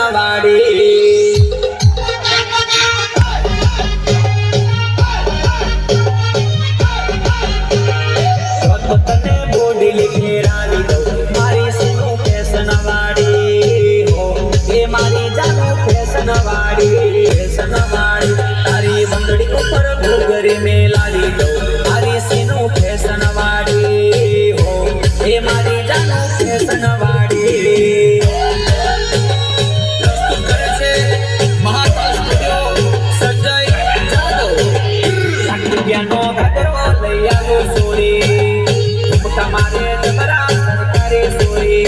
ફેશનવાડી તને બોડી લીખે રાણી દઉં મારી સીનું ફેશનવાડી હો એ મારી જાનું ફેશનવાડી તારી બંદડી ઉપર ઘૂઘરી મેં લાવી દઉં મારી સીનું ફેશનવાડી હો એ મારી જાનું ફેશનવાડી પ્રસ્તુત કરે છે મહાકાલ સ્ટુડિયો સંજય જાદવ રૂપિયાનો ઘાઘરો લઈ આવો સોરી તમારે જબરા સરકારે સોરી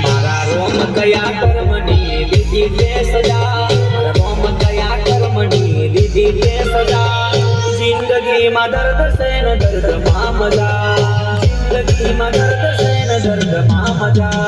મારા રોમ કયા કર્મની દીધી તે સજા મારા રોમ કયા કર્મની દીધી તે સજા જિંદગીમાં દર્દ છે ને દર્દમાં મજા જિંદગીમાં દર્દ છે ને દર્દમાં મજા